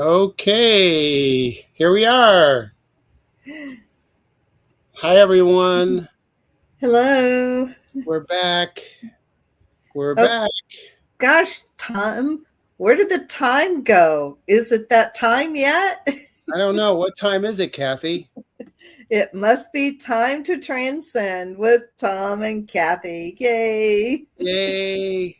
Okay, here we are. Hi, everyone. Hello. We're back. We're Oh back. gosh, time. Where did the time go? Is it that time yet? I don't know. What time is it, Kathy? It must be time to transcend with Tom and Kathy. Yay. Yay.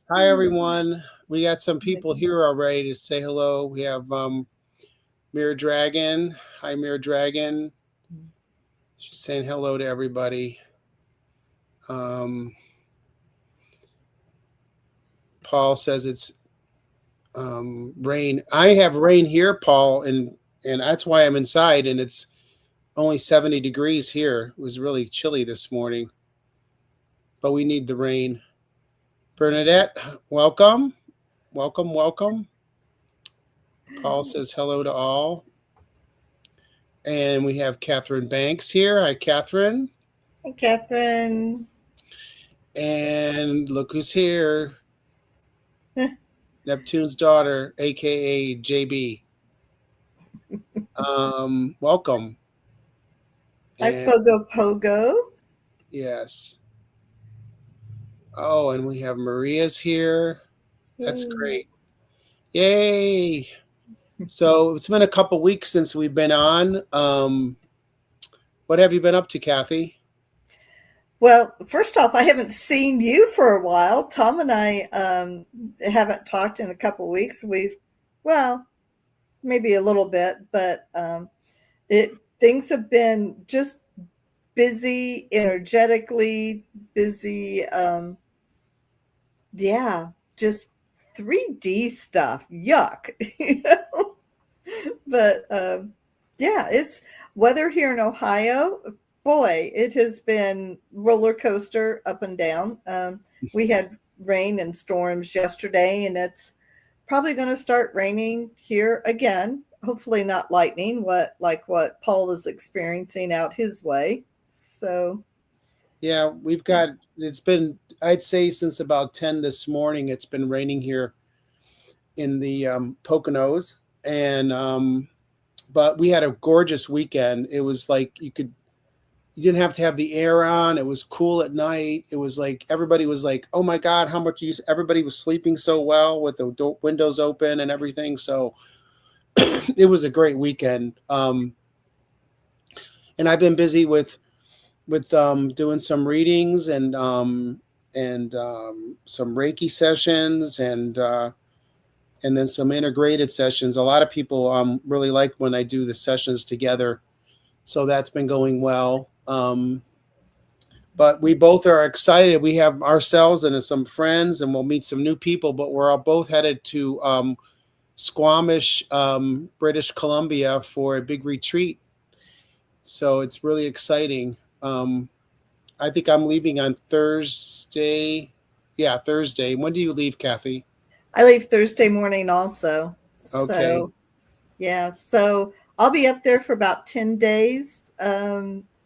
Hi, everyone. We got some people here already to say hello. We have Mirror Dragon. Hi, Mirror Dragon. She's saying hello to everybody. Um, Paul says it's rain. I have rain here, Paul, and that's why I'm inside, and it's only 70 degrees here. It was really chilly this morning, but we need the rain. Bernadette, welcome. Welcome, welcome. Paul says hello to all. And we have Catherine Banks here. Hi, Catherine. Hey, Catherine. And look who's here. Neptune's daughter, aka JB. Welcome. Hi, And Fogo Pogo. yes. Oh, and we have Maria's here. That's Yay. great. Yay. So it's been a couple weeks since we've been on. What have you been up to, Kathy? Well, first off, I haven't seen you for a while. Tom and I haven't talked in a couple weeks. Well, maybe a little bit, but it things have been just busy, energetically busy. Yeah, just 3D stuff. Yuck. you know? But yeah, it's weather here in Ohio. Boy, it has been roller coaster up and down. We had rain and storms yesterday, and it's probably going to start raining here again. Hopefully, not lightning. What Paul is experiencing out his way. So Yeah, we've got it's been I'd say since about 10 this morning it's been raining here in the Poconos and but we had a gorgeous weekend. It was like you didn't have to have the air on. It was cool at night. It was like everybody was like, "Oh my god, how much use?" Everybody was sleeping so well with the windows open and everything. So it was a great weekend. And I've been busy with doing some readings and some Reiki sessions and then some integrated sessions. A lot of people really like when I do the sessions together, so that's been going well. But we both are excited. We have ourselves and some friends, and we'll meet some new people. But we're all both headed to Squamish, British Columbia, for a big retreat. So it's really exciting. I think I'm leaving on Thursday. Yeah, Thursday. When do you leave, Kathy? I leave Thursday morning also. Okay. So yeah, so I'll be up there for about 10 days,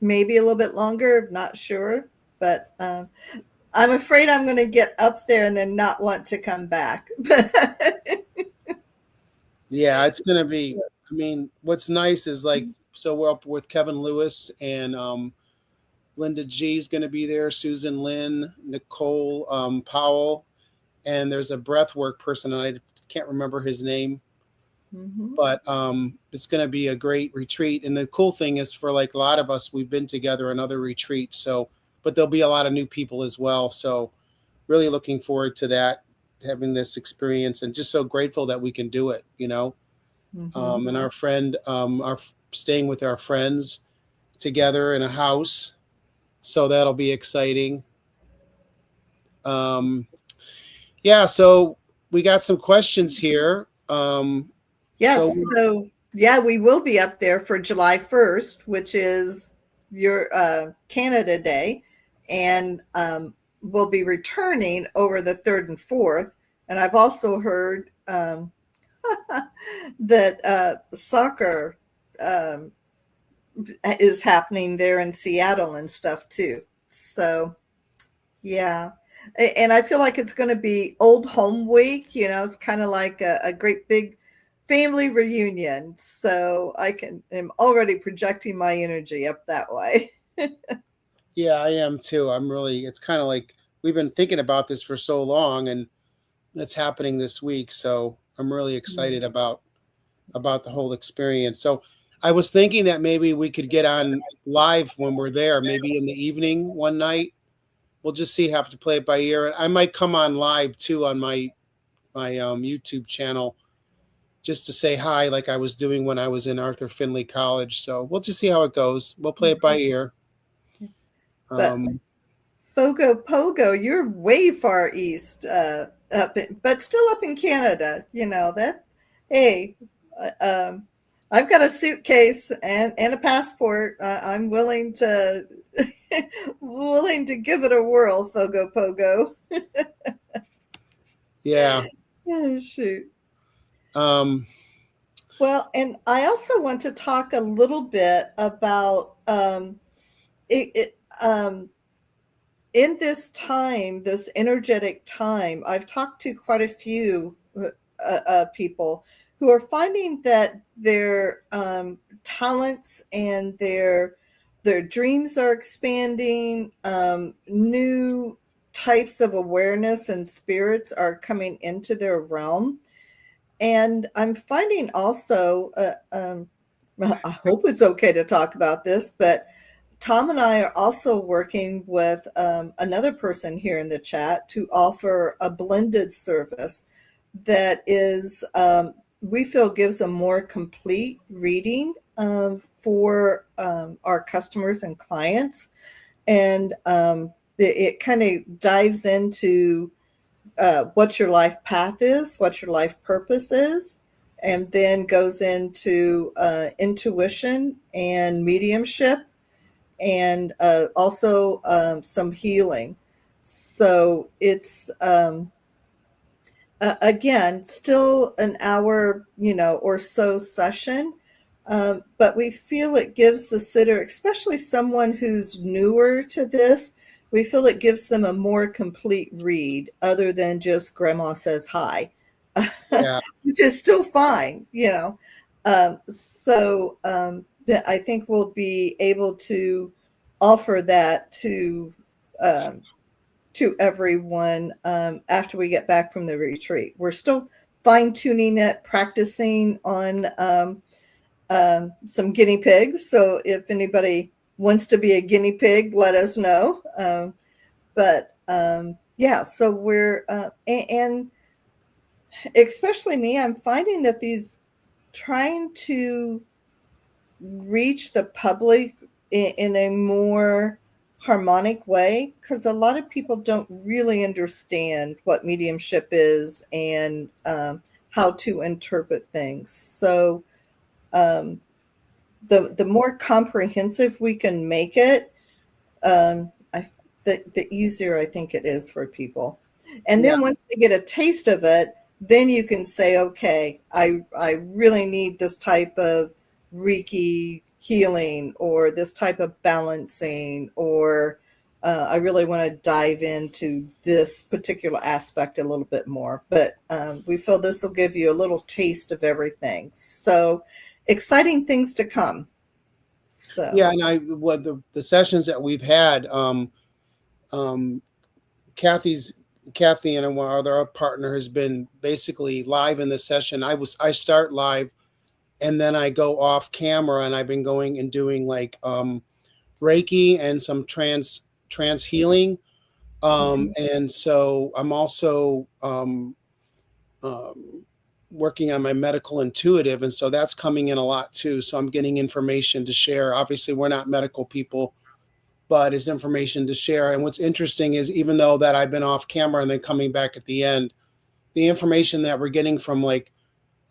maybe a little bit longer, not sure. But I'm afraid I'm going to get up there and then not want to come back. Yeah, it's gonna be. I mean, what's nice is like so we're up with Kevin Lewis and Linda G is gonna be there, Susan Lynn, Nicole Powell, and there's a breathwork person, and I can't remember his name, Mhm. but it's gonna be a great retreat. And the cool thing is, for like a lot of us, we've been together another retreat, so but there'll be a lot of new people as well. So really looking forward to that, having this experience, and just so grateful that we can do it. Mhm. And our friend, our staying with our friends together in a house, so that'll be exciting. Um, yeah, so we got some questions here. So Yes. So, yeah, we will be up there for July 1st, which is your Canada Day. And we'll be returning over the 3rd and 4th. And I've also heard that soccer um, is happening there in Seattle and stuff too. So, yeah. And I feel like it's going to be old home week. It's kind of like a great big family reunion. So am already projecting my energy up that way. Yeah, I am too. It's kind of like we've been thinking about this for so long, and it's happening this week. So I'm really excited about the whole experience. So I was thinking that maybe we could get on live when we're there, maybe in the evening one night. We'll just see, have to play it by ear. And I might come on live too on my YouTube channel just to say hi, like I was doing when I was in Arthur Findlay College. So we'll just see how it goes. We'll play it by ear. But Um, Fogo Pogo, you're way far east, but still up in Canada. You know that. Hey, I've got a suitcase and a passport. I'm willing to give it a whirl. Fogo Pogo. yeah. Oh, shoot. Um, Well, and I also want to talk a little bit about it, in this time, this energetic time. I've talked to quite a few people who are finding that their talents and their dreams are expanding. New types of awareness and spirits are coming into their realm, and I'm finding also. I hope it's okay to talk about this, but Tom and I are also working with another person here in the chat to offer a blended service that is, we feel, gives a more complete reading for our customers and clients. And it kind of dives into what your life path is, what your life purpose is, and then goes into intuition and mediumship, and also some healing. So it's again still an hour, or so session, but we feel it gives the sitter, especially someone who's newer to this, we feel it gives them a more complete read other than just grandma says hi, yeah, which is still fine. I think we'll be able to offer that um, to everyone after we get back from the retreat. We're still fine tuning it, practicing on some guinea pigs. So if anybody wants to be a guinea pig, let us know. Yeah, so and especially me, I'm finding that these trying to reach the public in a more harmonic way, because a lot of people don't really understand what mediumship is and how to interpret things. So um, the more comprehensive we can make it, the easier I think it is for people. And yeah, then once they get a taste of it, then you can say, okay, I really need this type of Reiki healing, or this type of balancing, or I really want to dive into this particular aspect a little bit more. But we feel this will give you a little taste of everything. So exciting things to come. So. yeah. And what the sessions that we've had, um, Kathy's Kathy and one other partner has been basically live in the session. I start live and then I go off camera, and I've been going and doing like Reiki and some trance healing. Mhm. And so I'm also um, working on my medical intuitive, and so that's coming in a lot too. So I'm getting information to share. Obviously, we're not medical people, but it's information to share. And what's interesting is, even though that I've been off camera and then coming back at the end, the information that we're getting from like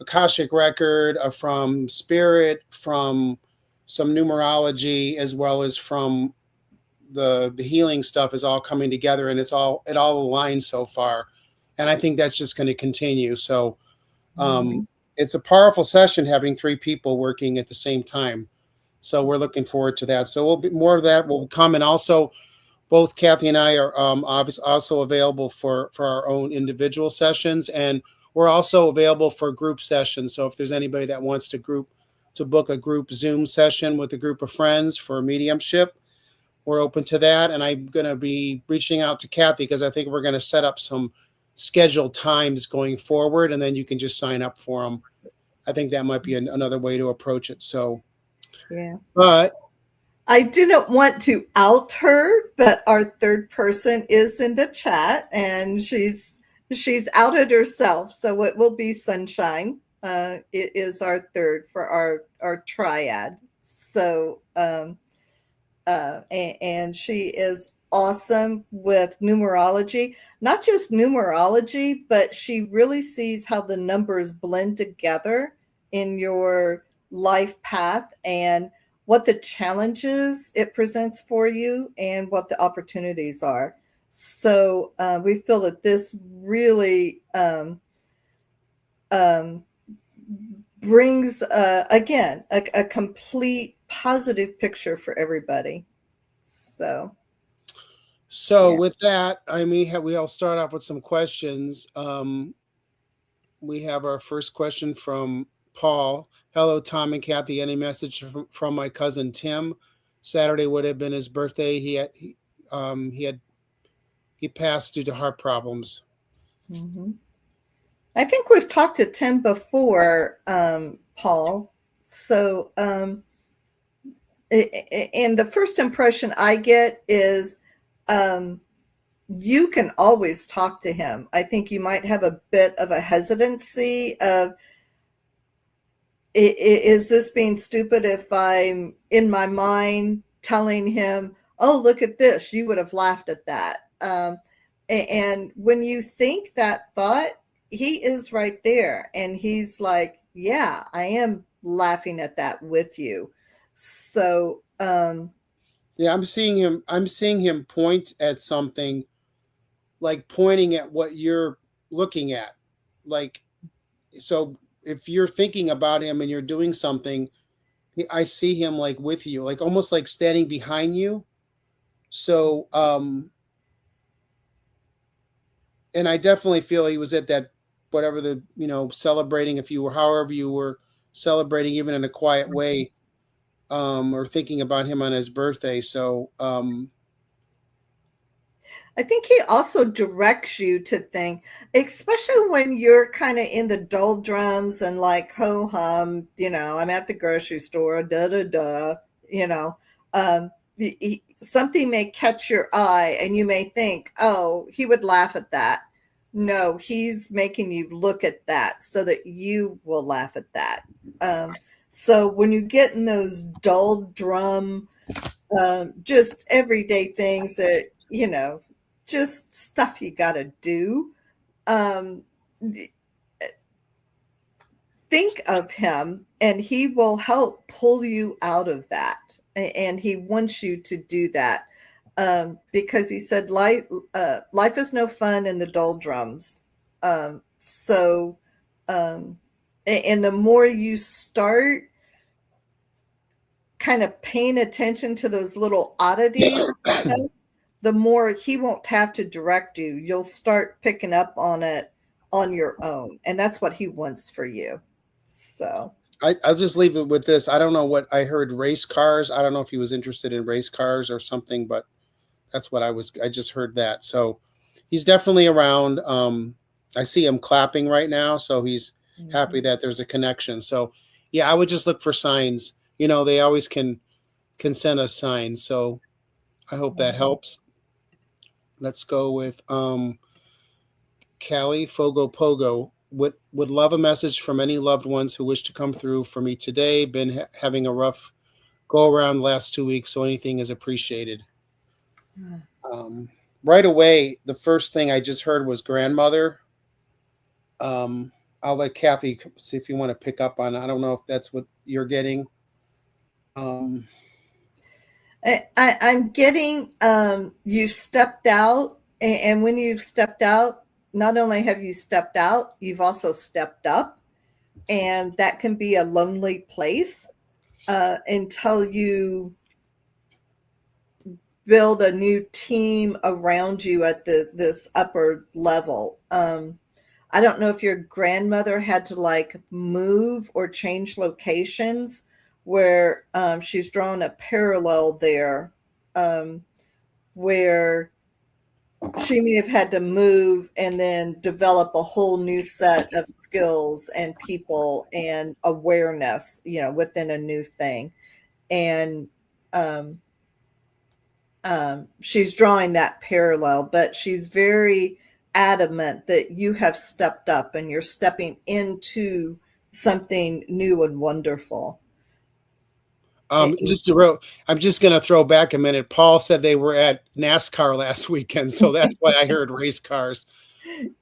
Akashic record, from spirit, from some numerology, as well as from the healing stuff, is all coming together, and it all aligns so far. And I think that's just going to continue. So um, Mhm. it's a powerful session having three people working at the same time. So we're looking forward to that. So we'll be more of that will come. And also both Kathy and I are obviously also available for our own individual sessions. And we're also available for group sessions. So if there's anybody that wants to book a group Zoom session with a group of friends for mediumship, we're open to that. And I'm going to be reaching out to Kathy because I think we're going to set up some scheduled times going forward, and then you can just sign up for them. I think that might be another way to approach it. So, Yeah. but I didn't want to out her, but our third person is in the chat, and she's outed herself, so it will be Sunshine. It is our third for our triad. So and she is awesome with numerology. Not just numerology, but she really sees how the numbers blend together in your life path and what the challenges it presents for you and what the opportunities are. So we feel that this really um, brings, again, a complete positive picture for everybody. so Yeah. with that, I mean, we'll start off with some questions. We have our first question from Paul. Hello, Tom and Kathy. Any message from my cousin Tim? Saturday would have been his birthday. He passed due to heart problems. Mm-hmm. I think we've talked to Tim before, Paul. So, and the first impression I get is um, you can always talk to him. I think you might have a bit of a hesitancy of, is this being stupid if I'm in my mind telling him, oh, look at this, you would have laughed at that. And when you think that thought, he is right there. And he's like, yeah, I am laughing at that with you. So, Yeah, I'm seeing him point at something, like pointing at what you're looking at. Like, so if you're thinking about him and you're doing something, I see him like with you, like almost like standing behind you. So, and I definitely feel he was at that, whatever the, celebrating, if you were, however you were celebrating, even in a quiet way, or thinking about him on his birthday. So, I think he also directs you to think, especially when you're kind of in the doldrums and like ho hum, I'm at the grocery store, da da da, you know, um, something may catch your eye and you may think, oh, he would laugh at that. No, he's making you look at that so that you will laugh at that. So when you get in those dull drum, just everyday things that, just stuff you got to do. Um, think of him and he will help pull you out of that. And he wants you to do that because he said life is no fun in the doldrums. So, and the more you start kind of paying attention to those little oddities, the more he won't have to direct you. You'll start picking up on it on your own. And that's what he wants for you. So, I'll just leave it with this. I don't know what I heard, race cars. I don't know if he was interested in race cars or something, but that's what I just heard that. So he's definitely around. I see him clapping right now. So he's happy mhm. that there's a connection. So yeah, I would just look for signs. They always can send us signs. So I hope that Mhm. helps. Let's go with Callie Fogo Pogo. Would love a message from any loved ones who wish to come through for me today. Been having a rough go around the last 2 weeks, so anything is appreciated. Um, right away, the first thing I just heard was grandmother. Um, I'll let Kathy see if you want to pick up on. I don't know if that's what you're getting. Um, I'm getting you stepped out, and when you've stepped out, not only have you stepped out, you've also stepped up, and that can be a lonely place until you build a new team around you at this upper level. I don't know if your grandmother had to like move or change locations where she's drawn a parallel there um, where she may have had to move and then develop a whole new set of skills and people and awareness, within a new thing. And um, she's drawing that parallel, but she's very adamant that you have stepped up and you're stepping into something new and wonderful. Just a real, I'm just going to throw back a minute. Paul said they were at NASCAR last weekend, so that's why I heard race cars.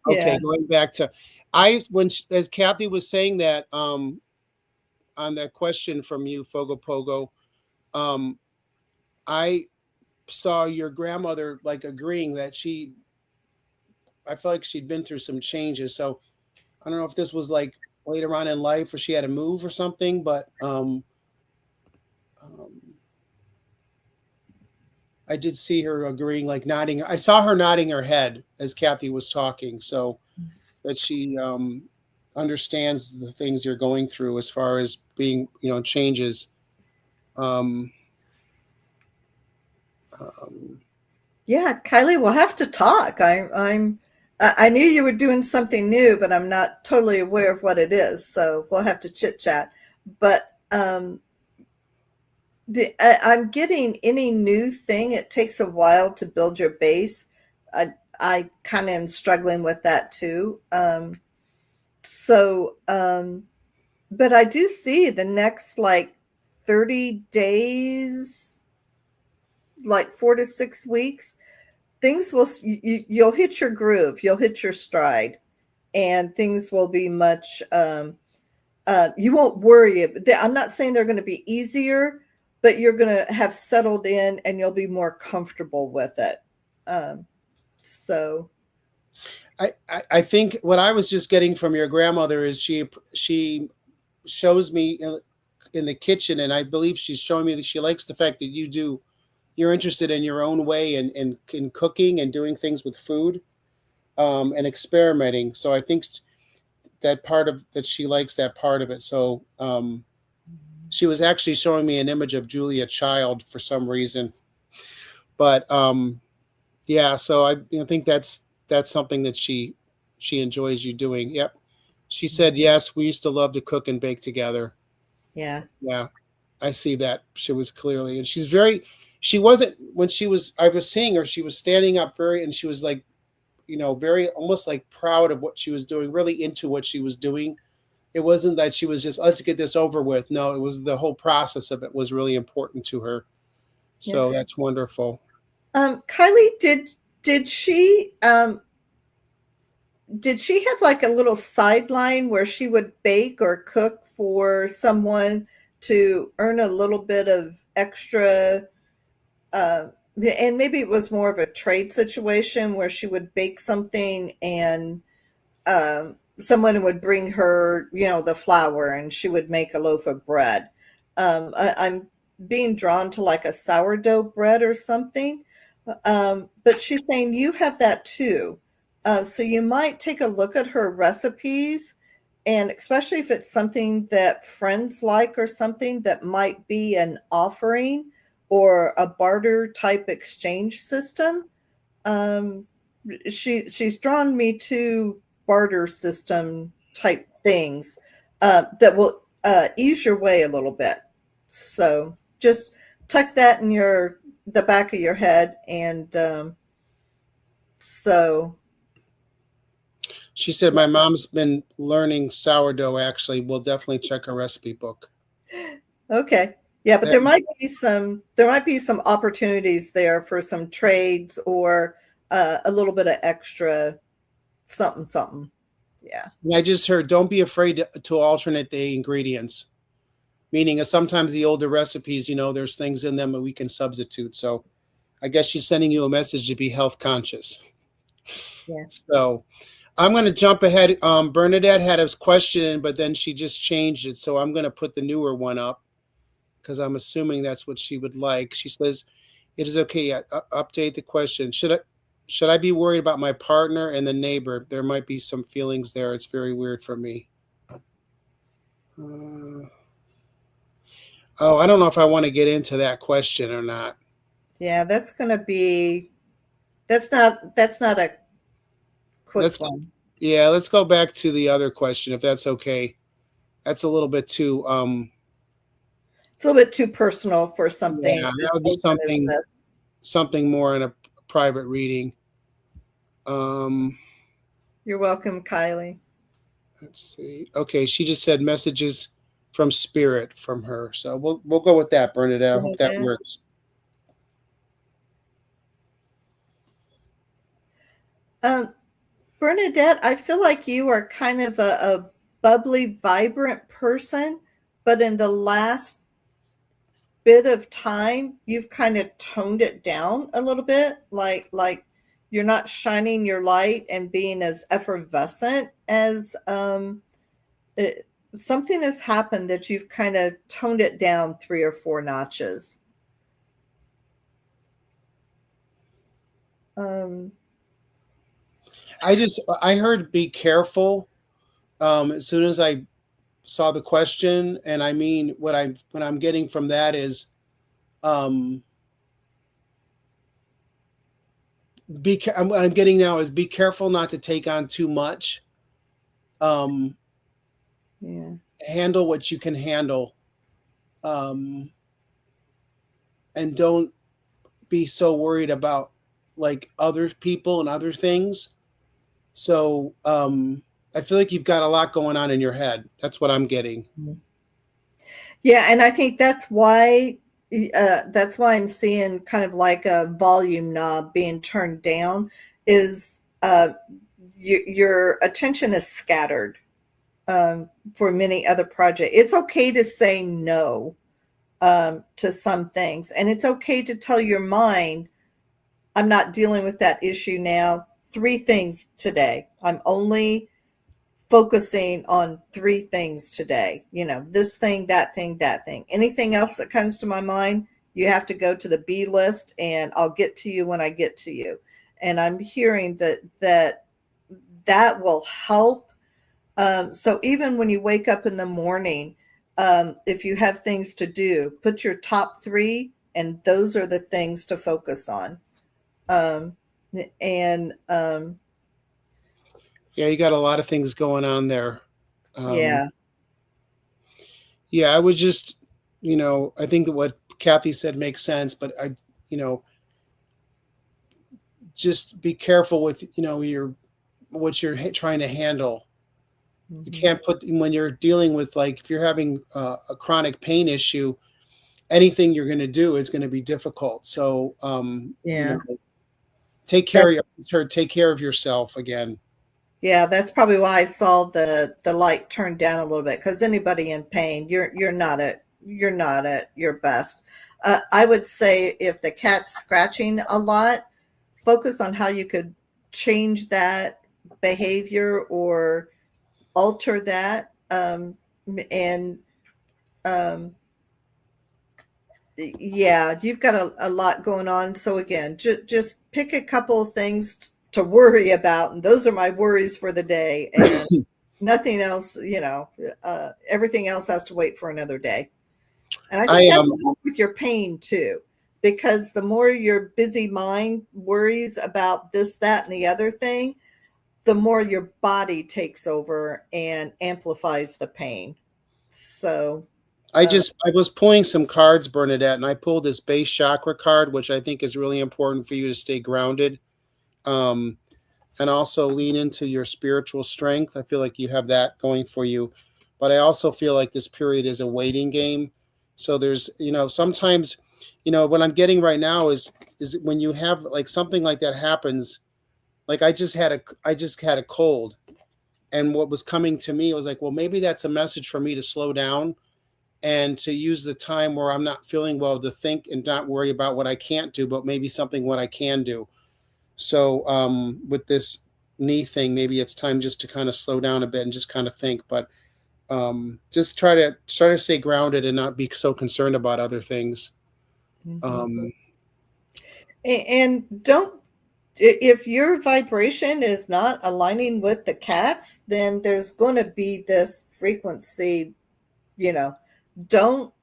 Okay, Yeah. going back to, as Kathy was saying that, on that question from you, Fogo Pogo, um, I saw your grandmother like agreeing that I felt like she'd been through some changes. So I don't know if this was like later on in life or she had to move or something, but um, I did see her agreeing, like nodding. I saw her nodding her head as Kathy was talking, so that she understands the things you're going through as far as being, changes. Um, um, Yeah, Kylie, we'll have to talk. I knew you were doing something new, but I'm not totally aware of what it is. So we'll have to chit chat. But I'm getting any new thing. It takes a while to build your base. I kind of am struggling with that too. So, but I do see the next like 30 days, like 4 to 6 weeks, things will, you'll hit your groove, you'll hit your stride, and things will be much, you won't worry. I'm not saying they're going to be easier, but you're going to have settled in and you'll be more comfortable with it. Um, so, I think what I was just getting from your grandmother is she shows me in the kitchen, and I believe she's showing me that she likes the fact that you're interested in your own way and in cooking and doing things with food, and experimenting. So I think that part of that she likes that part of it. So she was actually showing me an image of Julia Child for some reason, but yeah. So I think that's something that she enjoys you doing. Yep. She said yes. We used to love to cook and bake together. yeah, Yeah, I see that. She was clearly, and she's very. She wasn't when she was. I was seeing her. She was standing up and she was like, very almost like proud of what she was doing, really into what she was doing. It wasn't that she was just, let's get this over with. No, it was the whole process of it was really important to her. yeah. So that's wonderful. Kylie, did she have like a little sideline where she would bake or cook for someone to earn a little bit of extra, uh, and maybe it was more of a trade situation where she would bake something and someone would bring her, the flour and she would make a loaf of bread. I'm being drawn to like a sourdough bread or something. But she's saying you have that too. So you might take a look at her recipes, and especially if it's something that friends like or something that might be an offering or a barter type exchange system. Um, she's drawn me to barter system type things that will ease your way a little bit. So just tuck that in the back of your head, and so She said my mom's been learning sourdough. Actually, we'll definitely check her recipe book. okay, yeah, but That there might be some opportunities there for some trades or a little bit of extra something something. Yeah, and I just heard, don't be afraid to alternate the ingredients. Meaning, sometimes the older recipes, there's things in them that we can substitute. So I guess she's sending you a message to be health conscious. yeah. So I'm going to jump ahead. Bernadette had a question, but then she just changed it. So I'm going to put the newer one up because I'm assuming that's what she would like. She says, "It is okay. Update the question. Should I be worried about my partner and the neighbor? There might be some feelings there. It's very weird for me. Uh, oh, I don't know if I want to get into that question or not. Yeah, that's going to be that's not a quick Let's one. Yeah, let's go back to the other question if that's okay. That's a little bit too It's a little bit too personal for yeah, something that as would be open as something this. more in a private reading. Um You're welcome, Kylie. let's see. Okay, she just said messages from spirit from her. So we'll go with that, Bernadette. I hope that Bernadette. works. Um, Bernadette, I feel like you are kind of a bubbly, vibrant person, but in the last bit of time, you've kind of toned it down a little bit, like you're not shining your light and being as effervescent as it, something has happened that you've kind of toned it down 3 or 4 notches. Um, I heard be careful as soon as I saw the question, and I mean what I'm getting from that is um what I'm getting now is be careful not to take on too much. Um yeah, Handle what you can handle. Um and don't be so worried about like other people and other things. So I feel like you've got a lot going on in your head. That's what I'm getting. yeah, and I think that's why I'm seeing kind of like a volume knob being turned down. Is your attention is scattered for many other projects. It's okay to say no to some things, and it's okay to tell your mind, I'm not dealing with that issue now. 3 things today. I'm only focusing on 3 things today. This thing, that thing, that thing. Anything else that comes to my mind, you have to go to the B list, and I'll get to you when I get to you. And I'm hearing that will help. So even when you wake up in the morning, if you have things to do, put your top 3, and those are the things to focus on. Um, and Yeah, you got a lot of things going on there. Um yeah, yeah, I was just, I think that what Kathy said makes sense, but you know, just be careful with, your what you're trying to handle. You hmm, can't put when you're dealing with like if you're having a chronic pain issue, anything you're going to do is going to be difficult. So, yeah. take care That of take care of yourself again. Yeah, that's probably why I saw the light turned down a little bit, because anybody in pain, you're not at your best. I would say if the cat's scratching a lot, focus on how you could change that behavior or alter that. And um, yeah, you've got a lot going on. So again, just pick a couple of things to worry about, and those are my worries for the day. And nothing else, everything else has to wait for another day. And I think I that will help with your pain too, because the more your busy mind worries about this, that, and the other thing, the more your body takes over and amplifies the pain. So, uh, I was pulling some cards, Bernadette, and I pulled this base chakra card, which I think is really important for you to stay grounded. Um, and also lean into your spiritual strength. I feel like you have that going for you. But I also feel like this period is a waiting game. So there's, sometimes, what I'm getting right now is when you have like something like that happens, like I just had a cold. And what was coming to me was like, well, maybe that's a message for me to slow down and to use the time where I'm not feeling well to think and not worry about what I can't do, but maybe something what I can do. So with this knee thing, maybe it's time just to kind of slow down a bit and just kind of think. But just try to stay grounded and not be so concerned about other things. mhm. Um, And don't if your vibration is not aligning with the cats, then there's going to be this frequency, you know. Don't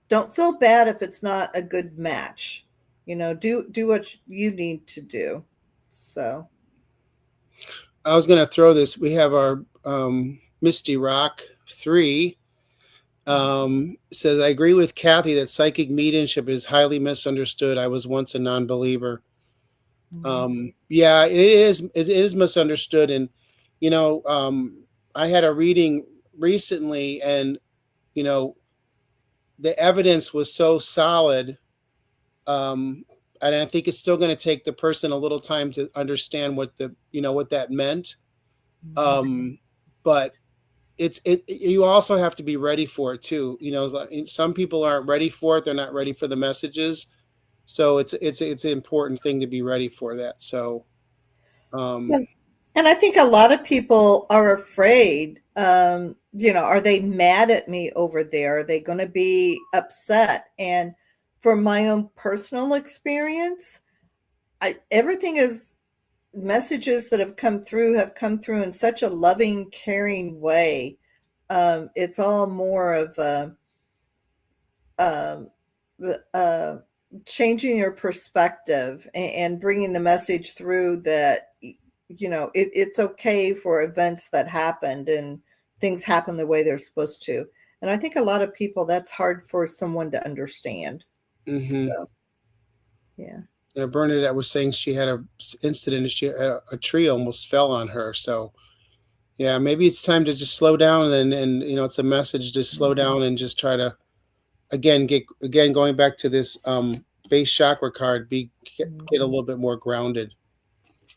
don't feel bad if it's not a good match. Do what you need to do. So, I was going to throw this. We have our Misty Rock 3 says, I agree with Kathy that psychic mediumship is highly misunderstood. I was once a non-believer. Yeah, it is misunderstood. And, you know, I had a reading recently, and, you know, the evidence was so solid. And I think it's still going to take the person a little time to understand what that meant. Um, but you also have to be ready for it too. Some people aren't ready for it. They're not ready for the messages. So it's an important thing to be ready for that. So, um, and I think a lot of people are afraid. Are they mad at me over there? Are they going to be upset? And for my own personal experience, everything is messages that have come through in such a loving, caring way. It's all more of um, uh, changing your perspective and bringing the message through that it's okay for events that happened and things happen the way they're supposed to. And I think a lot of people, that's hard for someone to understand. mhm. So, yeah. Bernadette was saying she had a incident. She had a tree almost fell on her. So yeah, maybe it's time to just slow down, and it's a message to slow down and just try to again going back to this base chakra card, get a little bit more grounded.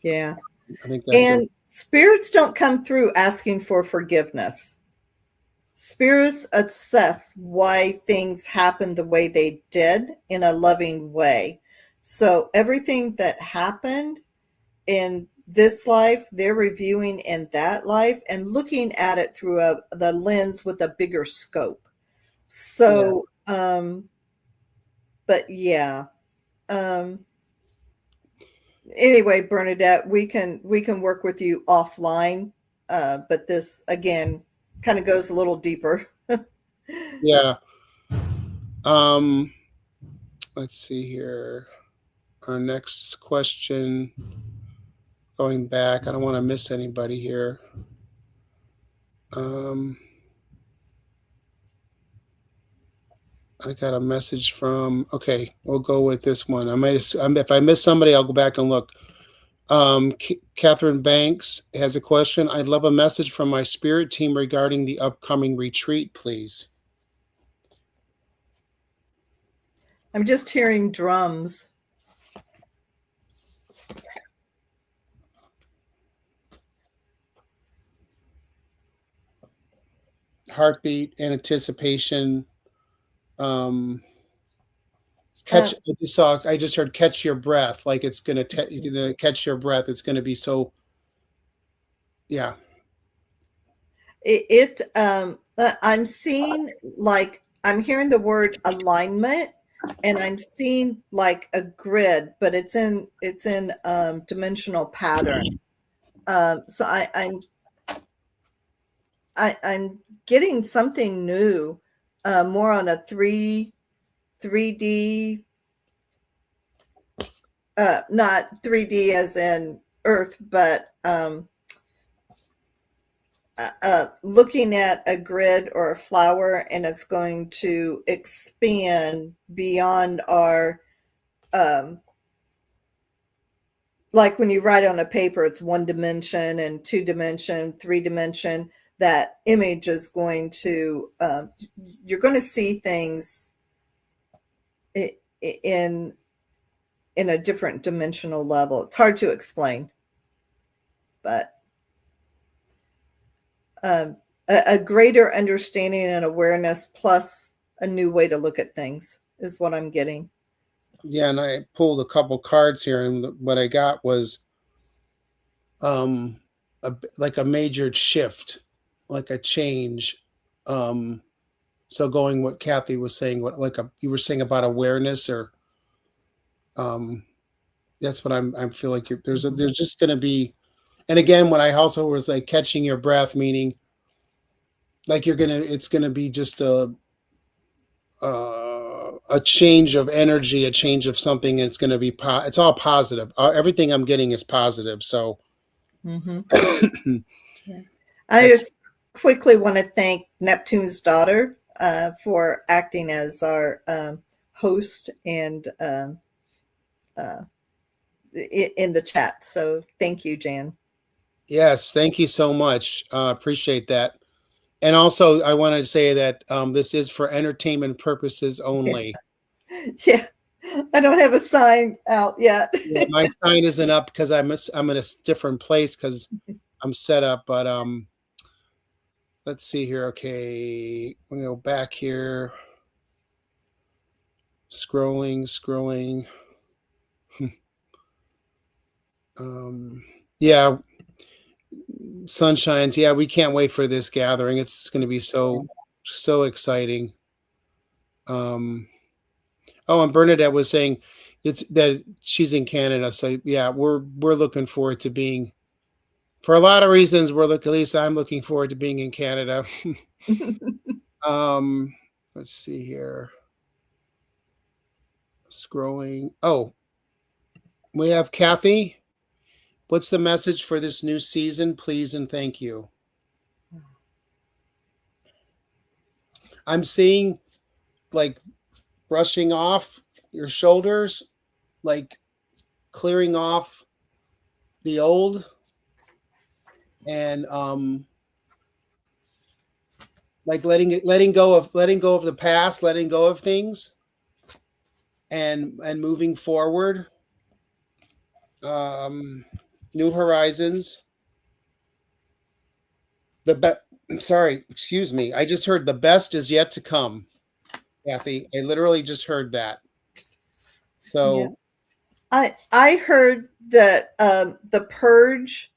Yeah. I think that's a And spirits don't come through asking for forgiveness. Spirits assess why things happened the way they did in a loving way. So everything that happened in this life, they're reviewing in that life and looking at it through the lens with a bigger scope. yeah. So, but yeah. Um, anyway, Bernadette, we can work with you offline. But this again kind of goes a little deeper. Yeah. Um, let's see here. Our next question, going back, I don't want to miss anybody here. Um, I got a message from. Okay, we'll go with this one. If I miss somebody, I'll go back and look. Catherine Banks has a question. I'd love a message from my spirit team regarding the upcoming retreat, please. I'm just hearing drums. Heartbeat and anticipation. Um, Uh, I just heard catch your breath, like it's you're gonna catch your breath. It's gonna be so, yeah. I'm seeing, like, I'm hearing the word alignment, and I'm seeing like a grid, but it's in dimensional pattern. So I'm getting something new, more on a 3D, not 3D as in Earth, but looking at a grid or a flower, and it's going to expand beyond our, um, like when you write on a paper, it's one dimension and two dimension, three dimension. That image is going to, you're going to see things in a different dimensional level. It's hard to explain, but um, a greater understanding and awareness plus a new way to look at things is what I'm getting. Yeah, and I pulled a couple cards here, and what I got was um like a major shift, like a change. Um, so going what Kathy was saying, what like you were saying about awareness, or um That's what I feel like there's just going to be, and again, when I also was like catching your breath, meaning like it's gonna be just a change of energy, a change of something. And it's gonna be it's all positive. Everything I'm getting is positive. So Mm-hmm. that's Yeah. I just quickly want to thank Neptune's daughter for acting as our host and uh, in the chat. So thank you, Jan. yes. Thank you so much. Appreciate that. And also, I wanted to say that this is for entertainment purposes Yeah. only. Yeah. I don't have a sign out yet. Yeah, my sign isn't up because I'm in a different place because I'm set up. But let's see here. Okay, we go back here. Scrolling. Yeah, sunshines. Yeah, we can't wait for this gathering. It's going to be so exciting. Um, oh, and Bernadette was saying it's that she's in Canada. So yeah, we're looking forward to being, for a lot of reasons. At least I'm looking forward to being in Canada. um, let's see here. Scrolling. Oh, we have Kathy. What's the message for this new season? Please and thank you. I'm seeing like brushing off your shoulders, like clearing off the old, and like letting go of the past, letting go of things, and moving forward. Um, New horizons. Sorry, excuse me. I just heard the best is yet to come, Kathy. I literally just heard that. Yeah. So I heard that the purge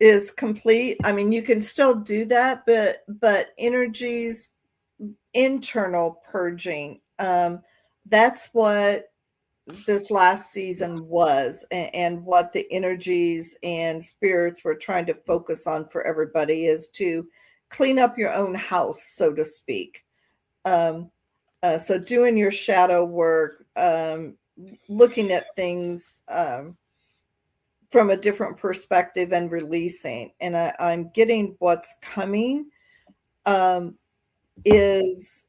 is complete. I mean, you can still do that, but energies internal purging. That's what this last season was, and what the energies and spirits were trying to focus on for everybody is to clean up your own house, so to speak. Um, so doing your shadow work, looking at things from a different perspective and releasing. And I'm getting what's coming um, is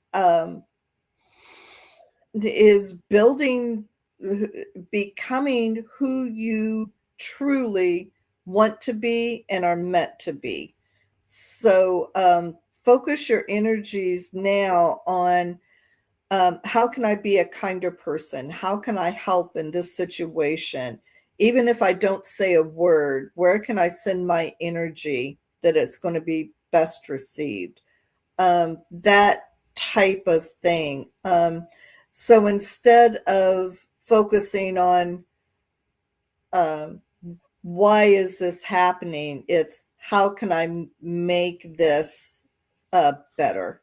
is building, becoming who you truly want to be and are meant to be. So focus your energies now on how can I be a kinder person? How can I help in this situation? Even if I don't say a word, where can I send my energy that it's going to be best received? That type of thing. So instead of focusing on um, why is this happening, it's how can I make this better?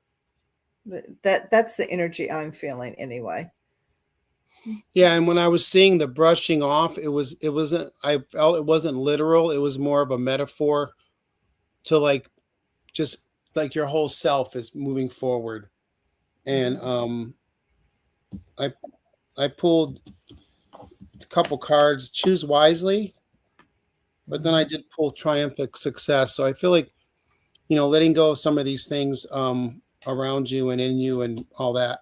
That's the energy I'm feeling anyway. yeah, and when I was seeing the brushing off, it wasn't I felt it wasn't literal. It was more of a metaphor to like just like your whole self is moving forward. And I I pulled a couple cards, choose wisely, but then I did pull triumphant success. So I feel like, letting go of some of these things around you and in you and all that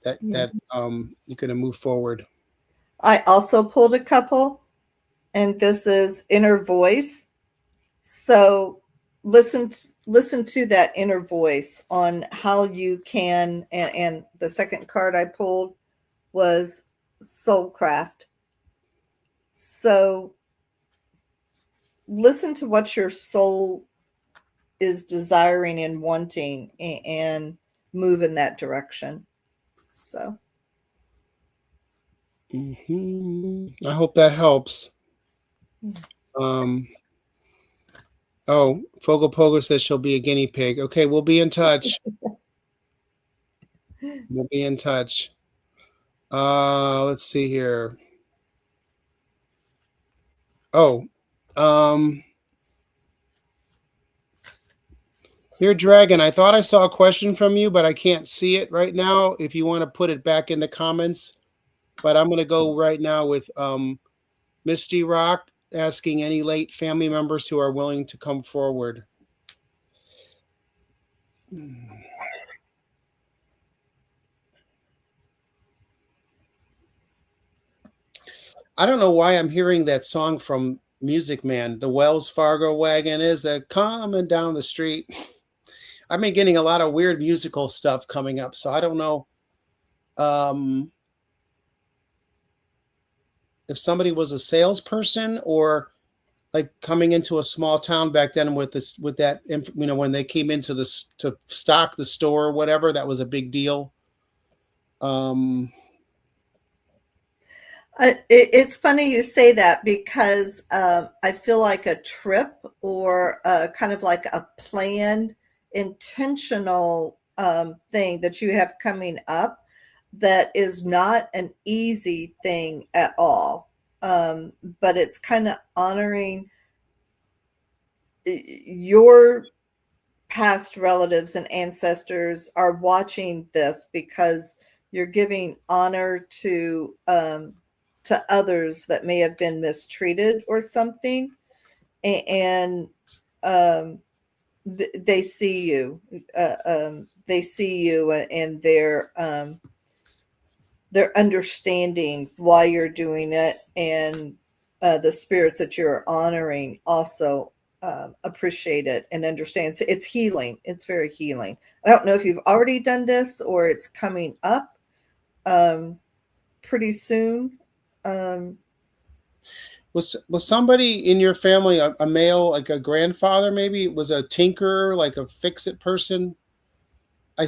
Yeah. you're going to move forward. I also pulled a couple, and this is inner voice. So listen to that inner voice on how you can. And the second card I pulled was soulcraft. So listen to what your soul is desiring and wanting, and move in that direction. So I hope that helps. Um, oh, Fogo Pogo says she'll be a guinea pig. Okay, we'll be in touch. We'll be in touch. Let's see here. Oh, um, here, Dragon. I thought I saw a question from you, but I can't see it right now. If you want to put it back in the comments, but I'm going to go right now with Misty Rock asking any late family members who are willing to come forward. I don't know why I'm hearing that song from Music Man. The Wells Fargo wagon is a coming down the street. I've been getting a lot of weird musical stuff coming up, so I don't know um, if somebody was a salesperson or like coming into a small town back then with this with that when they came into this to stock the store or whatever, that was a big deal. Um, It's funny you say that because I feel like a trip or kind of like a planned, intentional thing that you have coming up that is not an easy thing at all. But it's kind of honoring your past relatives and ancestors are watching this because you're giving honor to others that may have been mistreated or something, and um, they see you. They see you, and they're understanding why you're doing it, and the spirits that you're honoring also appreciate it and understand. It's healing. It's very healing. I don't know if you've already done this or it's coming up um, pretty soon. Um, was somebody in your family a male, like a grandfather, maybe was a tinkerer, like a fix it person? I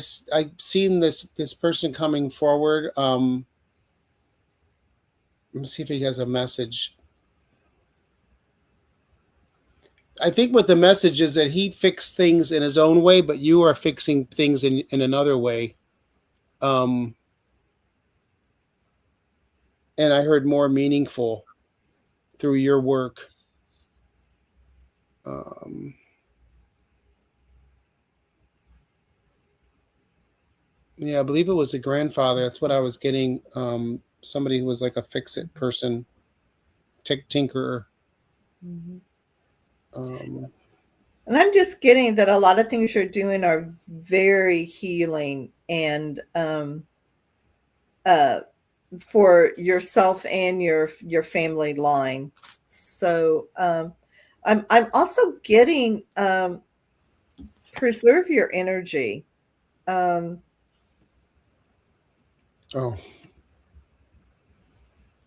seen this person coming forward. Let me see if he has a message. I think what the message is that he fixed things in his own way, but you are fixing things in another way. Um, and I heard more meaningful through your work. Um, yeah, I believe it was a grandfather. That's what I was getting. Somebody who was like a fix it person, tinkerer. Mhm. Um, And I'm just getting that a lot of things you're doing are very healing and uh, for yourself and your family line. So I'm also getting preserve your energy. Um, oh,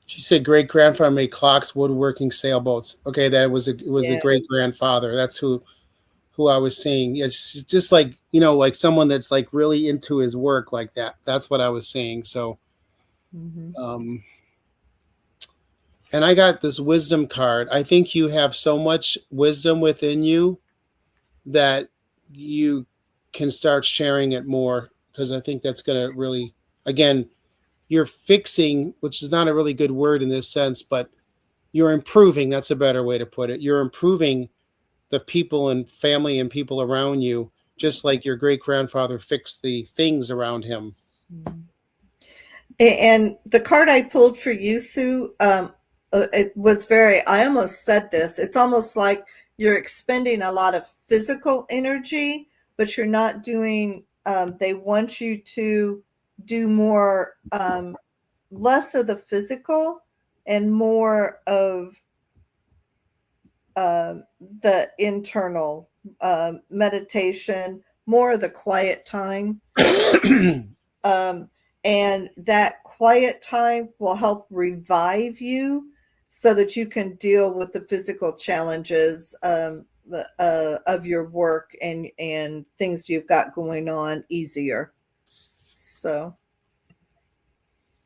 she said great grandfather made clocks, woodworking, sailboats. Okay, that was it was a yeah. great grandfather. That's who I was seeing. It's just like like someone that's like really into his work like that. That's what I was saying. So, Hmm. um, and I got this wisdom card. I think you have so much wisdom within you that you can start sharing it more because I think that's going to really, again, you're fixing, which is not a really good word in this sense, but you're improving. That's a better way to put it. You're improving the people and family and people around you, just like your great grandfather fixed the things around him. And the card I pulled for you, Sue, it was very, I almost said this. It's almost like you're expending a lot of physical energy, but you're not doing, they want you to do more, less of the physical and more of um, the internal meditation, more of the quiet time. Um, and that quiet time will help revive you so that you can deal with the physical challenges of your work and things you've got going on easier. So,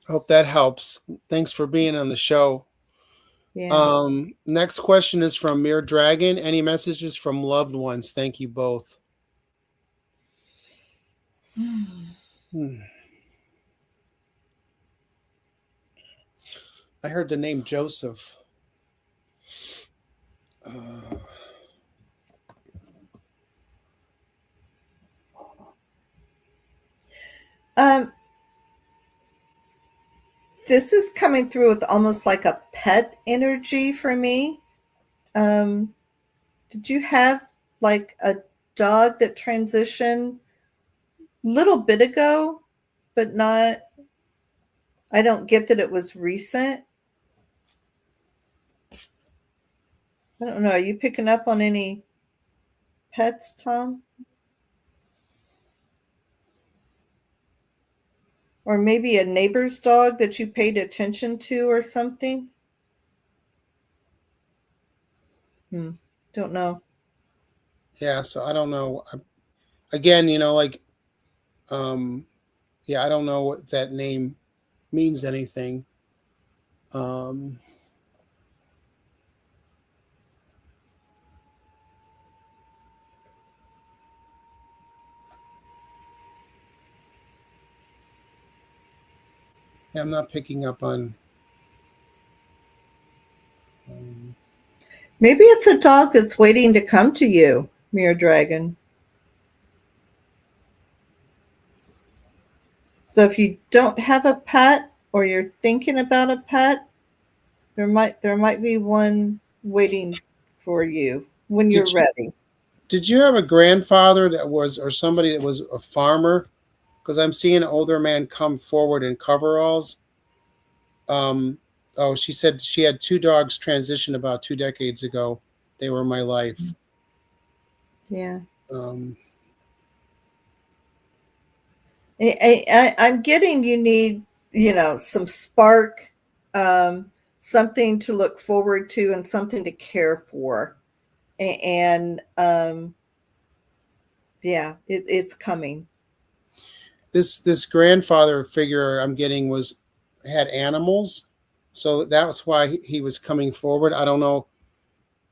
Hope that helps. Thanks for being on the show. yeah. Next question is from Mere Dragon. Any messages from loved ones? Thank you both. Hmm. I heard the name Joseph. Uh, Um, this is coming through with almost like a pet energy for me. Um, did you have like a dog that transitioned a little bit ago, but not? I don't get that it was recent. I don't know. Are you picking up on any pets, Tom? Or maybe a neighbor's dog that you paid attention to or something? Hmm. Don't know. yeah, so I don't know. Again, like, um, yeah, I don't know what that name means anything. Um, yeah, I'm not picking up on. Um, Maybe it's a dog that's waiting to come to you, Mirror Dragon. So if you don't have a pet or you're thinking about a pet, there might be one waiting for you when you're did you ready. did you have a grandfather that was, or somebody that was a farmer? Because I'm seeing an older man come forward in coveralls. Um, oh, she said she had two dogs transition about 2 decades ago. They were my life. Yeah. Um, I'm getting you need, some spark, something to look forward to and something to care for. And yeah, it's coming. this grandfather figure I'm getting was had animals, so that's why he was coming forward. I don't know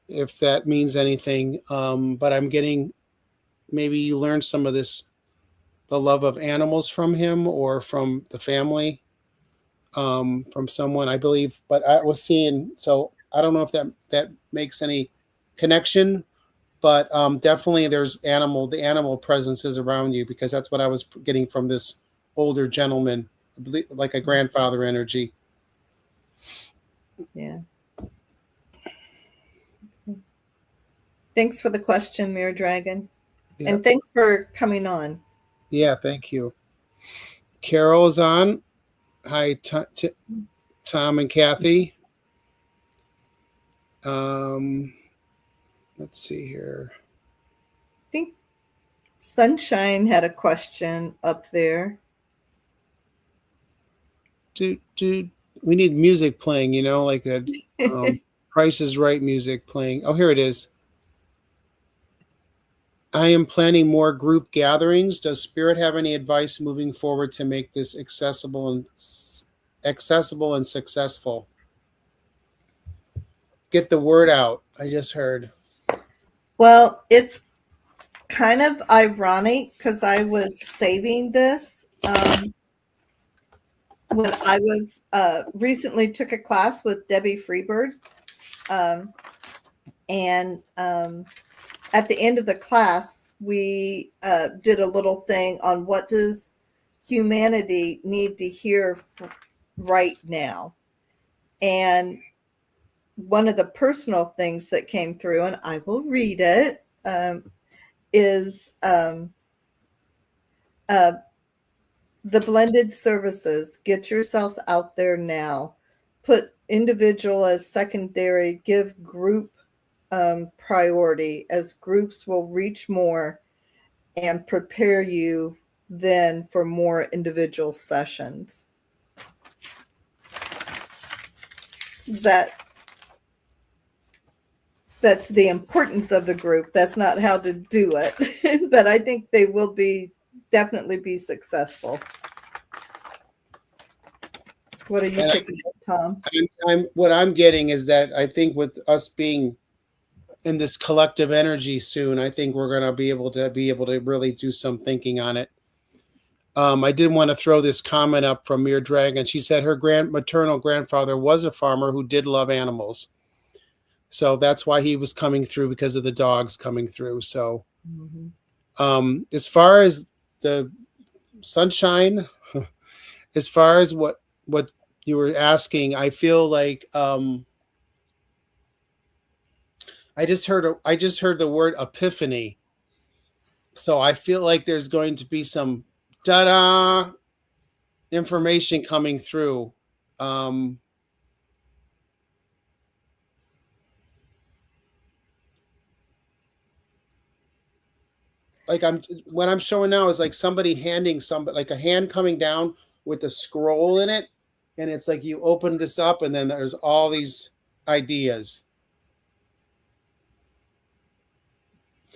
if that means anything, but I'm getting, maybe you learned some of this, the love of animals from him or from the family, from someone I believe. But I was seeing, so I don't know if that makes any connection, but definitely there's the animal presence is around you, because that's what I was getting from this older gentleman, I believe, like a grandfather energy. Yeah. Thanks for the question, Mirror Dragon. Yeah, And thanks for coming on. yeah, thank you. Carol is on. Hi, Tom and Kathy. Um, let's see here. I think Sunshine had a question up there. Do we need music playing? Like that. Price is Right music playing. Oh, here it is. I am planning more group gatherings. Does Spirit have any advice moving forward to make this accessible and successful? Get the word out. I just heard. Well, it's kind of ironic because I was saving this when I was recently took a class with Debbie Freebird, um, and at the end of the class, we did a little thing on what does humanity need to hear right now, and one of the personal things that came through, and I will read it, is uh, the blended services. Get yourself out there now. Put individual as secondary. Give group priority, as groups will reach more and prepare you then for more individual sessions. Is that's the importance of the group. That's not how to do it, but I think they will definitely be successful. What are you And picking up, Tom? I'm what I'm getting is that I think with us being in this collective energy soon, I think we're gonna be able to really do some thinking on it. I did want to throw this comment up from Mere Dragon. She said her maternal grandfather was a farmer who did love animals. So that's why he was coming through, because of the dogs coming through. So Mhm. as far as the sunshine, as far as what you were asking, I feel like I just heard the word epiphany. So I feel like there's going to be some da-da information coming through. Um, like I'm what I'm showing now is like somebody handing somebody, like a hand coming down with a scroll in it, and it's like you open this up, and then there's all these ideas.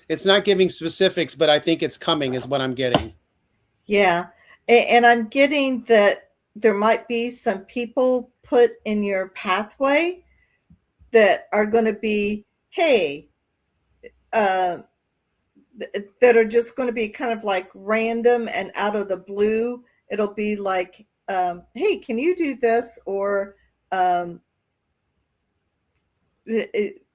It's not giving specifics, but I think it's coming, is what I'm getting. Yeah. And I'm getting that there might be some people put in your pathway that are going to be, hey, uh, that are just going to be kind of like random and out of the blue. It'll be like, hey, can you do this? Or um,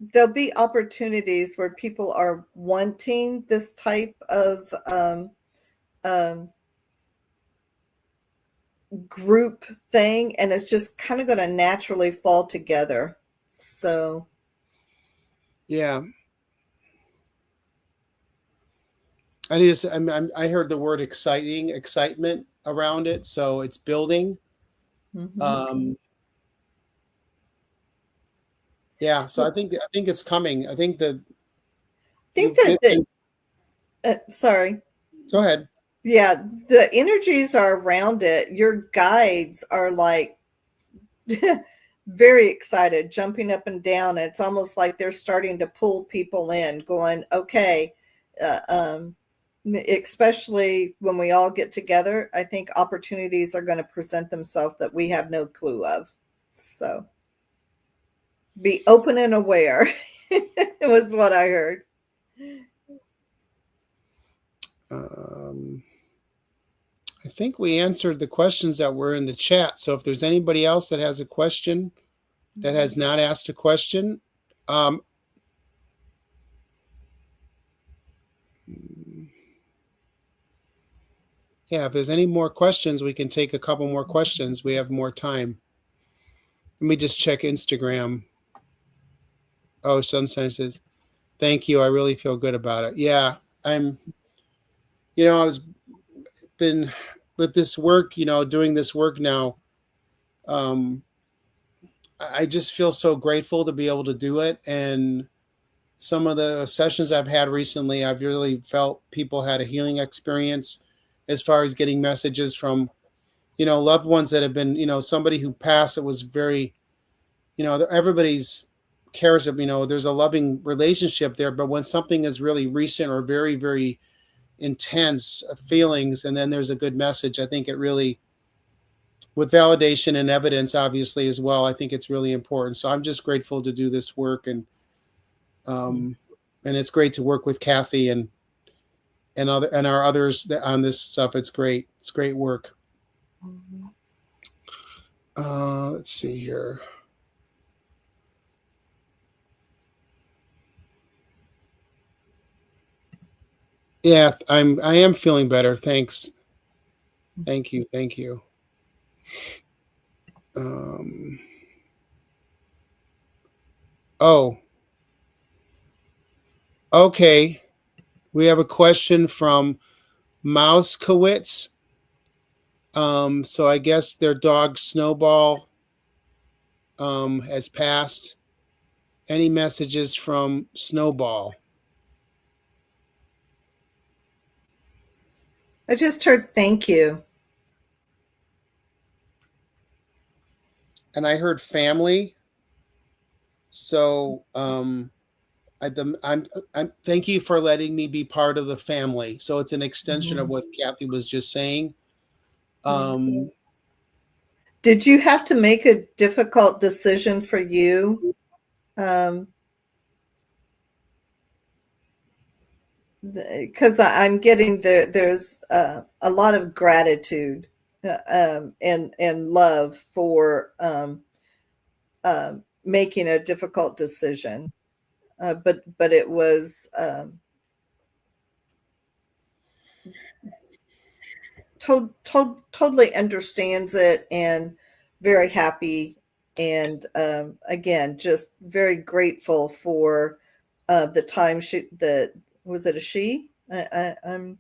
there'll be opportunities where people are wanting this type of um, group thing, and it's just kind of going to naturally fall together. So, Yeah, I need to say, I heard the word exciting, excitement around it, so it's building. mhm. Um, yeah, so I think it's coming. I think the I think you that sorry. go ahead. Yeah, the energies are around it. Your guides are like very excited, jumping up and down. It's almost like they're starting to pull people in, going, okay, uh, um, especially when we all get together. I think opportunities are going to present themselves that we have no clue of. So be open and aware. It was what I heard. Um, I think we answered the questions that were in the chat. So if there's anybody else that has a question that has not asked a question, um, yeah, if there's any more questions, we can take a couple more questions. We have more time. Let me just check Instagram. Oh, Sunshine says, "Thank you. I really feel good about it." Yeah, I'm. I was been with this work. Doing this work now. Um, I just feel so grateful to be able to do it, and some of the sessions I've had recently, I've really felt people had a healing experience as far as getting messages from, loved ones that have been, somebody who passed. It was very, everybody's cares of, there's a loving relationship there. But when something is really recent or very, very intense feelings, and then there's a good message, I think it really, with validation and evidence, obviously, as well, I think it's really important. So I'm just grateful to do this work. Um, and it's great to work with Kathy and our others on this stuff. It's great. It's great work. Let's see here. Yeah, I am feeling better. Thanks. Thank you. Thank you. Um, oh, okay. We have a question from Mousekowitz. So I guess their dog Snowball has passed. Any messages from Snowball? I just heard thank you. And I heard family. So I'm thank you for letting me be part of the family. So it's an extension of Mhm. what Kathy was just saying. Um, Did you have to make a difficult decision for you? Um, because I'm getting there's a lot of gratitude and love for making a difficult decision. But it was totally understands it and very happy, and again just very grateful for the time she the was it a she I'm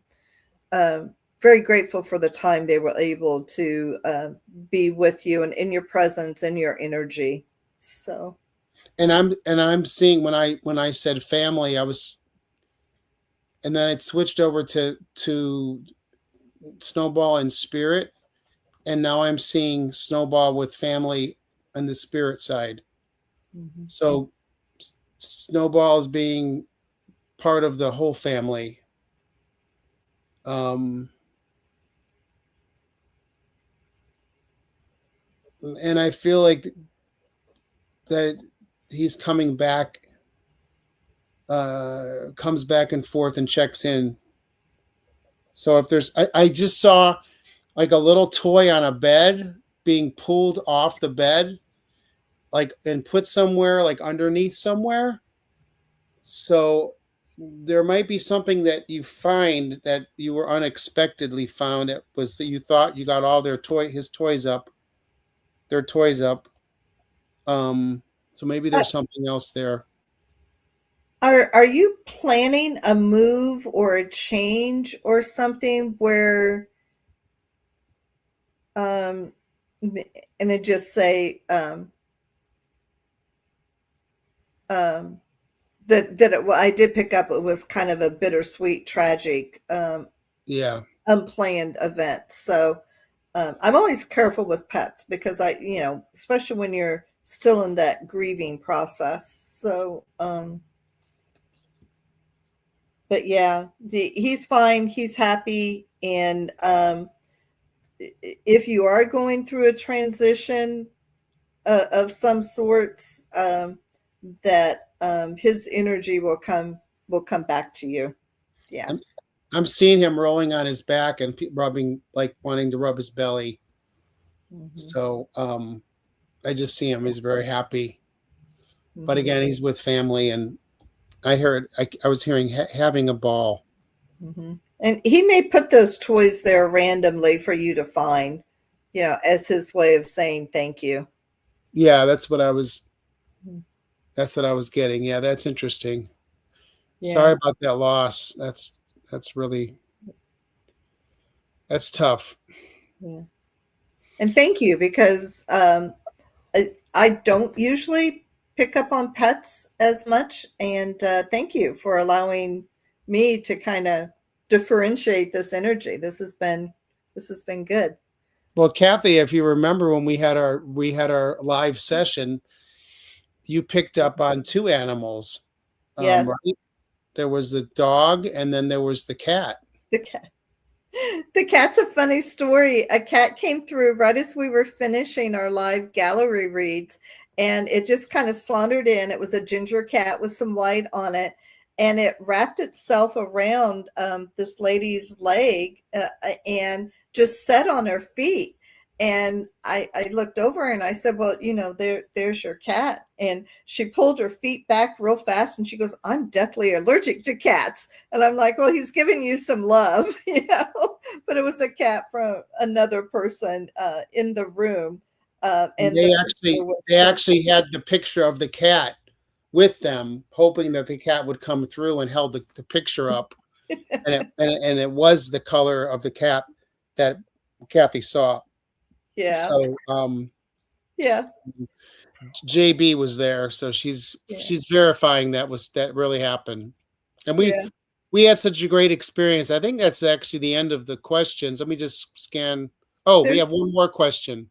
very grateful for the time they were able to be with you and in your presence and your energy. So And I'm seeing when I said family, I was, and then it switched over to Snowball and Spirit, and now I'm seeing Snowball with family on the spirit side. mhm. So Snowball is being part of the whole family. Um, and I feel like that he's coming back, comes back and forth and checks in. So if I just saw like a little toy on a bed being pulled off the bed, like and put somewhere like underneath somewhere. So there might be something that you find that you were unexpectedly found, that was that you thought you got all his toys up, their toys up. So maybe Uh, there's something else there. are you planning a move or a change or something where um and then just say um that it, well, I did pick up it was kind of a bittersweet, tragic, Yeah. unplanned event. So I'm always careful with pets because especially when you're still in that grieving process. So, but yeah, he's fine. He's happy. And if you are going through a transition of some sorts, that his energy will come back to you. Yeah. I'm, I'm seeing him rolling on his back and rubbing, like wanting to rub his belly. Hmm. So I just see him. He's very happy. But Hmm. again, he's with family, and I was hearing having a ball. Hmm. And he may put those toys there randomly for you to find, as his way of saying thank you. Yeah, that's what I was getting. Yeah, that's interesting. Yeah. Sorry about that loss. That's really, that's tough. Yeah. And thank you because I don't usually pick up on pets as much. And thank you for allowing me to kind of differentiate this energy. This has been good. Well, Kathy, if you remember when we had our live session, you picked up on two animals, Yes. right? There was the dog, and then there was the cat. The cat. The cat's a funny story. A cat came through right as we were finishing our live gallery reads, and it just kind of slaundered in. It was a ginger cat with some white on it, and it wrapped itself around this lady's leg and just sat on her feet. And I looked over and I said, "Well, there's your cat." And she pulled her feet back real fast, and she goes, "I'm deathly allergic to cats." And I'm like, "Well, he's giving you some love, But it was a cat from another person in the room, And and the picture was they so actually had the picture of the cat with them, hoping that the cat would come through, and held the picture up, and it was the color of the cat that Kathy saw. yeah, So yeah, JB was there, so yeah, she's verifying that really happened. And yeah. we had such a great experience. I think that's actually the end of the questions. Let me just scan. Oh, we There's have one more question.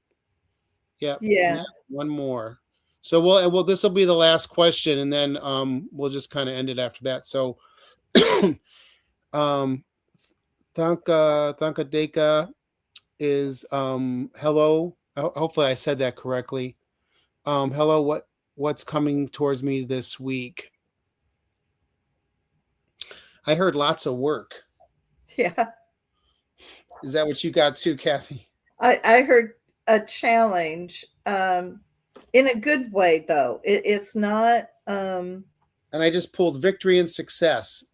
Yep, we yeah. have one more. So we'll this will be the last question, and then we'll just kind of end it after that. So um Thanka Deka is hello. Hopefully I said that correctly. Hello, what's coming towards me this week? I heard lots of work. Yeah. Is that what you got too, Kathy? I heard a challenge. in a good way though. It's not And I just pulled victory and success.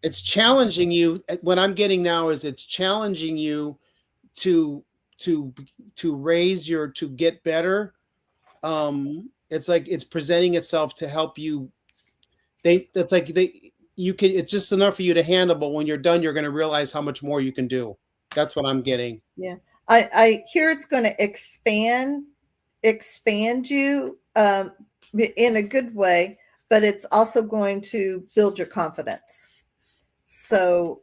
It's challenging you. What I'm getting now is it's challenging you to to raise your to get better. It's like it's presenting itself to help you. That's like they you can. It's just enough for you to handle, but when you're done, you're going to realize how much more you can do. That's what I'm getting. yeah. I hear it's going to expand you in a good way, but it's also going to build your confidence. So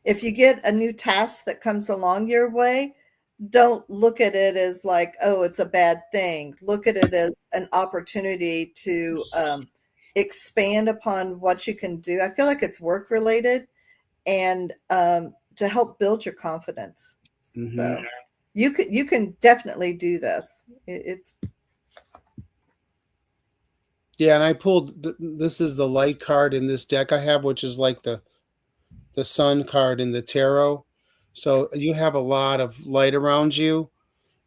if you get a new task that comes along your way, don't look at it as like, oh, it's a bad thing. Look at it as an opportunity to expand upon what you can do. I feel like it's work related and to help build your confidence. Mm-hmm. So you can definitely do this. It's Yeah, and I pulled. This is the light card in this deck I have, which is like the sun card in the tarot. So you have a lot of light around you,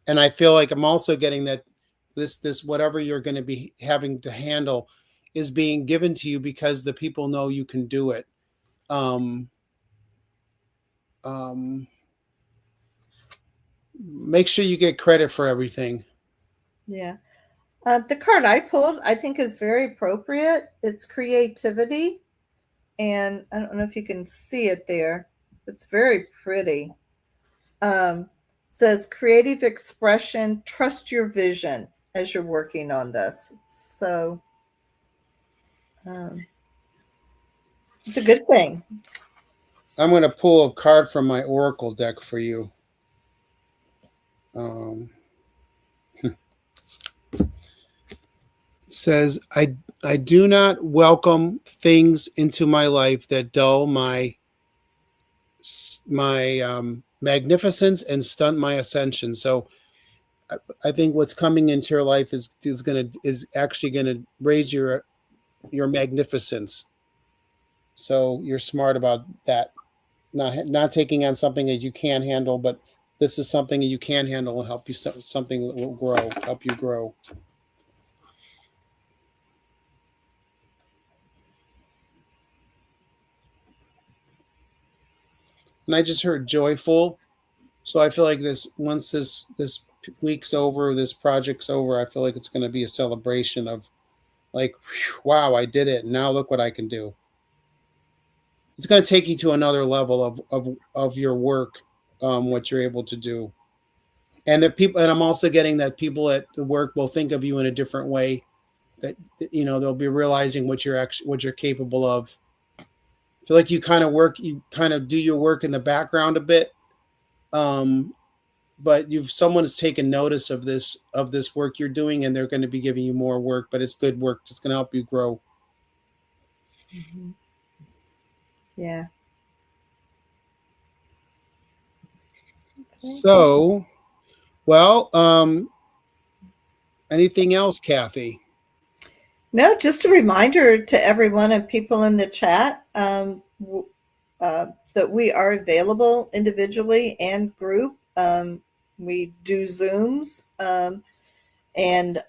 and I feel like I'm also getting that this whatever you're going to be having to handle is being given to you because the people know you can do it. Um, um, make sure you get credit for everything. yeah. The card I pulled, I think, is very appropriate. It's creativity, and I don't know if you can see it there. It's very pretty. Says creative expression, trust your vision as you're working on this. So um, it's a good thing. I'm going to pull a card from my oracle deck for you. Um, says I do not welcome things into my life that dull my magnificence and stunt my ascension. So I think what's coming into your life is actually gonna raise your magnificence. So you're smart about that. Not taking on something that you can't handle, but this is something that you can handle and help you something that will grow, help you grow. And I just heard joyful. So I feel like this week's over, this project's over, I feel like it's going to be a celebration of like, wow, I did it. Now look what I can do. It's going to take you to another level of your work, what you're able to do. And that people, and I'm also getting that people at the work will think of you in a different way. That they'll be realizing what you're capable of. I feel like you kind of do your work in the background a bit, um, but someone's taken notice of this work you're doing, and they're going to be giving you more work. But it's good work. It's going to help you grow. Mm-hmm. Yeah. Okay. So, well, anything else, Kathy? No, just a reminder to everyone and people in the chat that we are available individually and group. We do Zooms and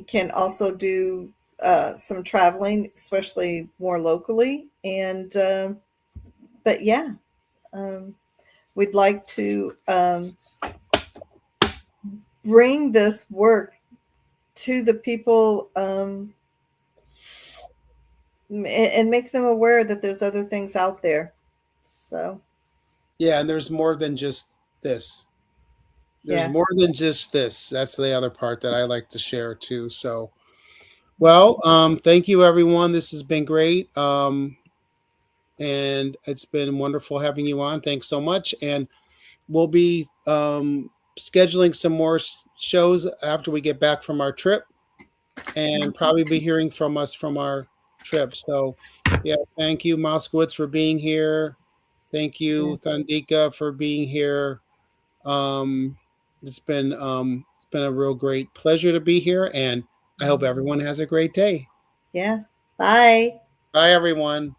can also do some traveling, especially more locally. And but yeah, um, we'd like to bring this work to the people and make them aware that there's other things out there. So Yeah, and there's more than just this. There's yeah. more than just this. That's the other part that I like to share too. So, well, thank you, everyone. This has been great. And it's been wonderful having you on. Thanks so much. And we'll be scheduling some more shows after we get back from our trip and probably be hearing from us from our trip. So, yeah, thank you, Moskowitz, for being here. Thank Yeah. you, Thandika, for being here. Um, it's been a real great pleasure to be here, and I hope everyone has a great day. Yeah. Bye. Bye, everyone.